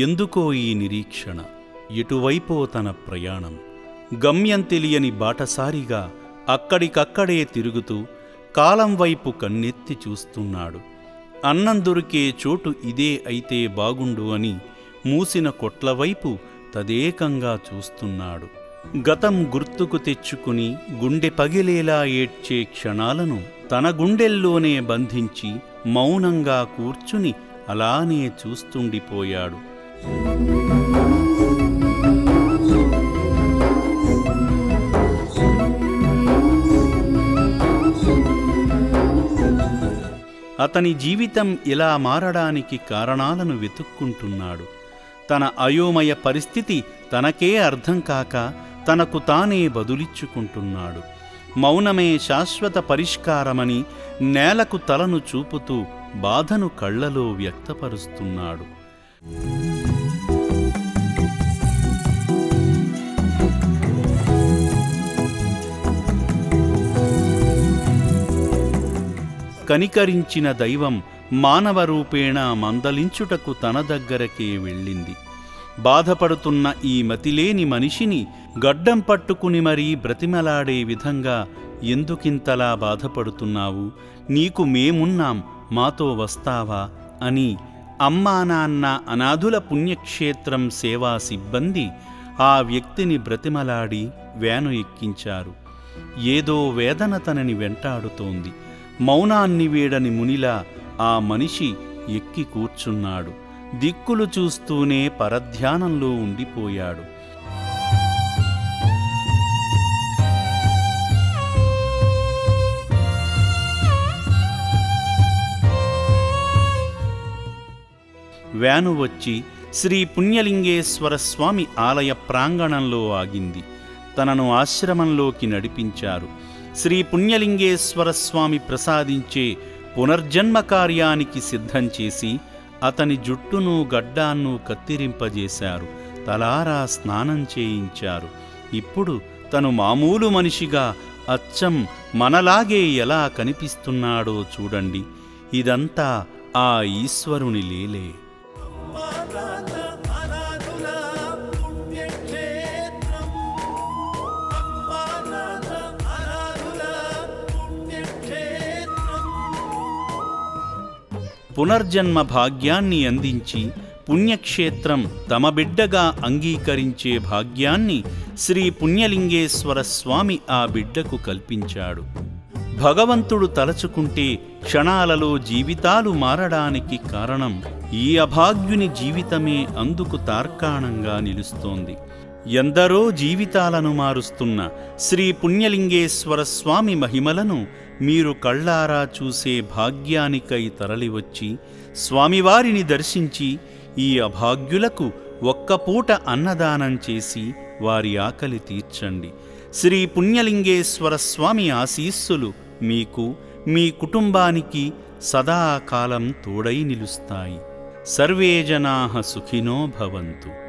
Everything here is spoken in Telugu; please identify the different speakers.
Speaker 1: ఎందుకో ఈ నిరీక్షణ, ఎటువైపో తన ప్రయాణం. గమ్యం తెలియని బాటసారిగా అక్కడికక్కడే తిరుగుతూ కాలం వైపు కన్నెత్తి చూస్తున్నాడు. అన్నం దొరికే చోటు ఇదే అయితే బాగుండు అని మూసిన కొట్లవైపు తదేకంగా చూస్తున్నాడు. గతం గుర్తుకు తెచ్చుకుని గుండె పగిలేలా ఏడ్చే క్షణాలను తన గుండెల్లోనే బంధించి మౌనంగా కూర్చుని అలానే చూస్తుండిపోయాడు. అతని జీవితం ఇలా మారడానికి కారణాలను వెతుక్కుంటున్నాడు. తన అయోమయ పరిస్థితి తనకే అర్థం కాక తనకు తానే బదులిచ్చుకుంటున్నాడు. మౌనమే శాశ్వత పరిష్కారమని నేలకు తలను చూపుతూ బాధను కళ్లలో వ్యక్తపరుస్తున్నాడు. కనికరించిన దైవం మానవ రూపేణ మందలించుటకు తన దగ్గరకే వెళ్ళింది. బాధపడుతున్న ఈ మతిలేని మనిషిని గడ్డం పట్టుకుని మరీ బ్రతిమలాడే విధంగా ఎందుకింతలా బాధపడుతున్నావు, నీకు మేమున్నాం, మాతో వస్తావా అని అమ్మా నాన్న అనాథుల పుణ్యక్షేత్రం సేవా సిబ్బంది ఆ వ్యక్తిని బ్రతిమలాడి వ్యాను ఎక్కించారు. ఏదో వేదన తనని వెంటాడుతోంది. మౌనాన్ని వీడని మునిలా ఆ మనిషి ఎక్కి కూర్చున్నాడు. దిక్కులు చూస్తూనే పరధ్యానంలో ఉండిపోయాడు. వ్యాను వచ్చి శ్రీ పుణ్యలింగేశ్వర స్వామి ఆలయ ప్రాంగణంలో ఆగింది. తనను ఆశ్రమంలోకి నడిపించారు. శ్రీ పుణ్యలింగేశ్వర స్వామి ప్రసాదించే పునర్జన్మ కార్యానికి సిద్ధం చేసి అతని జుట్టును గడ్డాన్ను కత్తిరింపజేశారు. తలారా స్నానం చేయించారు. ఇప్పుడు తను మామూలు మనిషిగా అచ్చం మనలాగే ఎలా కనిపిస్తున్నాడో చూడండి. ఇదంతా ఆ ఈశ్వరుని లీలే. పునర్జన్మ భాగ్యాన్ని అందించి పుణ్యక్షేత్రం తమ బిడ్డగా అంగీకరించే భాగ్యాన్ని శ్రీ పుణ్యలింగేశ్వర స్వామి ఆ బిడ్డకు కల్పించాడు. భగవంతుడు తలచుకుంటే క్షణాలలో జీవితాలు మారడానికి కారణం ఈ అభాగ్యుని జీవితమే అందుకు తార్కాణంగా నిలుస్తోంది. ఎందరో జీవితాలను మారుస్తున్న శ్రీ పుణ్యలింగేశ్వర స్వామి మహిమలను మీరు కళ్ళారా చూసే భాగ్యానికై తరలివచ్చి స్వామివారిని దర్శించి ఈ అభాగ్యులకు ఒక్కపూట అన్నదానం చేసి వారి ఆకలి తీర్చండి. శ్రీ పుణ్యలింగేశ్వర స్వామి ఆశీస్సులు మీకు, మీ కుటుంబానికి సదాకాలం తోడై నిలుస్తాయి. సర్వే జనాః సుఖినో భవంతు.